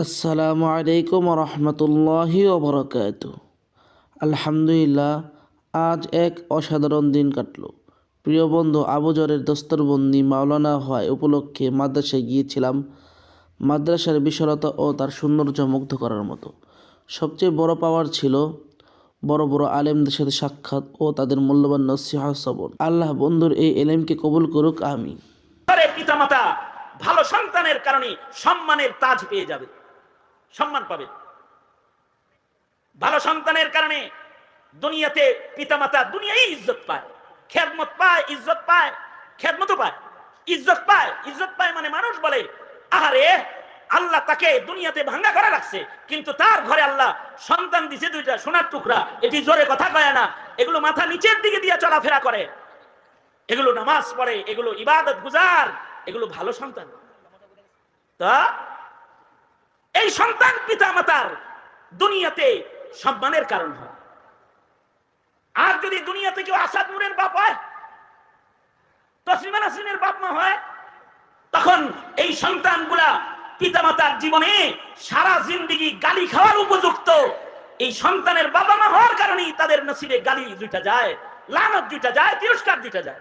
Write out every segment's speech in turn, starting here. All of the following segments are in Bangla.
আসসালামু আলাইকুম রহমতুল্লাহি ওবরাকাতু। আলহামদুলিল্লাহ, আজ এক অসাধারণ দিন কাটল। প্রিয় বন্ধু আবু জরের দস্তরবন্দি মাওলানা হওয়ায় উপলক্ষে মাদ্রাসায় গিয়েছিলাম। মাদ্রাসার বিশালতা ও তার সৌন্দর্য মুগ্ধ করার মতো। সবচেয়ে বড় পাওয়ার ছিল বড় বড় আলেমদের সাথে সাক্ষাৎ ও তাদের মূল্যবান নসিহত শ্রবণ। আল্লাহ বন্ধুর এই এলেমকে কবুল করুক, আমিন। পিতামাতা ভালো সন্তানের কারণে সম্মানের তাজ পেয়ে যাবে, সম্মান পাবে। ভালো সন্তানের কারণে দুনিয়াতে পিতামাতা দুনিয়ায় ইজ্জত পায়, খেদমত পায়, ইজ্জত পায়, খেদমতও পায়, ইজ্জত পায়। ইজ্জত পায় মানে মানুষ বলে, আহারে আল্লাহ তাকে দুনিয়াতে ভাঙ্গা করে রাখছে, কিন্তু তার ঘরে আল্লাহ সন্তান দিছে দুইটা সোনার টুকরা। এটি জোরে কথা কয় না, এগুলো মাথা নিচের দিকে দিয়ে চলাফেরা করে, এগুলো নামাজ পড়ে, এগুলো ইবাদত গুজার, এগুলো ভালো সন্তান। তা এই সন্তান পিতা মাতার দুনিয়াতে সম্মানের কারণ হয়। আর যদি দুনিয়াতে কেউ আসাদ নূরের বাপ হয়, তসলিমা নাসরিনের বাপ মা হয়, তখন এই সন্তানগুলা পিতা মাতার জীবনে সারা জিন্দেগি গালি খাওয়ার উপযুক্ত। এই সন্তানের বাবা মা হওয়ার কারণেই তাদের নসিবে গালি জুটা যায়, লানত জুটা যায়, তিরস্কার জুটা যায়।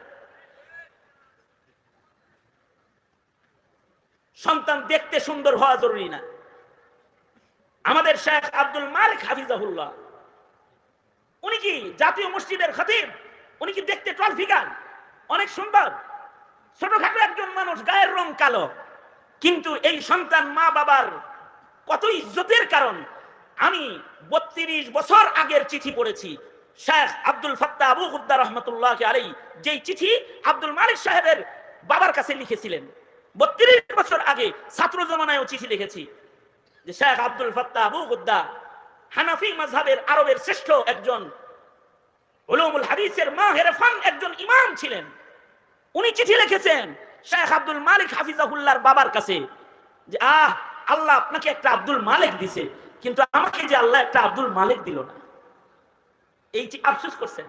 সন্তান দেখতে সুন্দর হওয়া জরুরি না। আমাদের শেখ আব্দুল মালিক হাফিজাহুল্লাহ, উনি কি জাতীয় মসজিদের খতিব, উনি কি দেখতে টল ফিগার, অনেক সুন্দর, ছোটখাটো একজন মানুষ, গায়ের রং কালো, কিন্তু এই সন্তান মা বাবার কত ইজ্জতের কারণ। আমি 32 বছর আগের চিঠি পড়েছি, শেখ আব্দুল ফাত্তাহ আবু গুদ্দা রহমতুল্লাহ আলাইহি যেই চিঠি আব্দুল মালিক সাহেবের বাবার কাছে লিখেছিলেন 32 বছর আগে, ছাত্র জমানায়ও চিঠি লিখেছি যে শেখ আব্দুল ফাত্তাহ আবু গুদ্দা হানাফি মাযহাবের আরবের শ্রেষ্ঠ একজন উলুমুল হাদিসের মাহের ফান একজন ইমাম ছিলেন। উনি চিঠি লিখেছেন শেখ আব্দুল মালিক হাফিজাহুল্লাহর বাবার কাছে যে আল্লাহ আপনাকে একটা আব্দুল মালিক দিছে, কিন্তু আমাকে যে আল্লাহ একটা আব্দুল মালিক দিল না, এই আফসোস করছেন।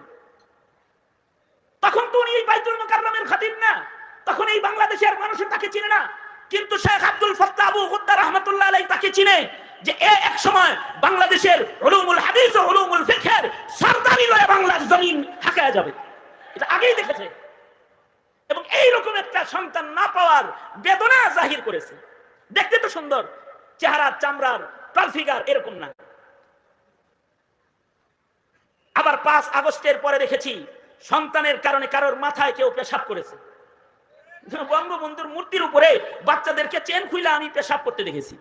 তখন তো উনি এই বাইতুল মুকাররমের খতিব না, তখন এই বাংলাদেশের মানুষ তাকে চিনে না, কিন্তু শেখ আব্দুল ফাত্তাহ আবু গুদ্দা রাহমাতুল্লাহ আলাইহি তাকে চিনে যে এক সময় বাংলাদেশের উলুমুল হাদিস ও উলুমুল ফিকহের সরদারি লয়ে বাংলার জমিন হাঁকায়া যাবে, এটা আগেই দেখেছে। এবং এই রকম একটা সন্তান না পাওয়ার বেদনা জাহির করেছে। দেখতে তো সুন্দর, চেহারা, চামড়ার, টল ফিগার এরকম না। আবার 5 আগস্টের পরে দেখেছি সন্তানের কারণে কারোর মাথায় কেউ পেশাব করেছে। বঙ্গবন্ধুর মূর্তির উপরে বাচ্চাদেরকে চেন খুইলা আমি পেশাব করতে দেখেছি।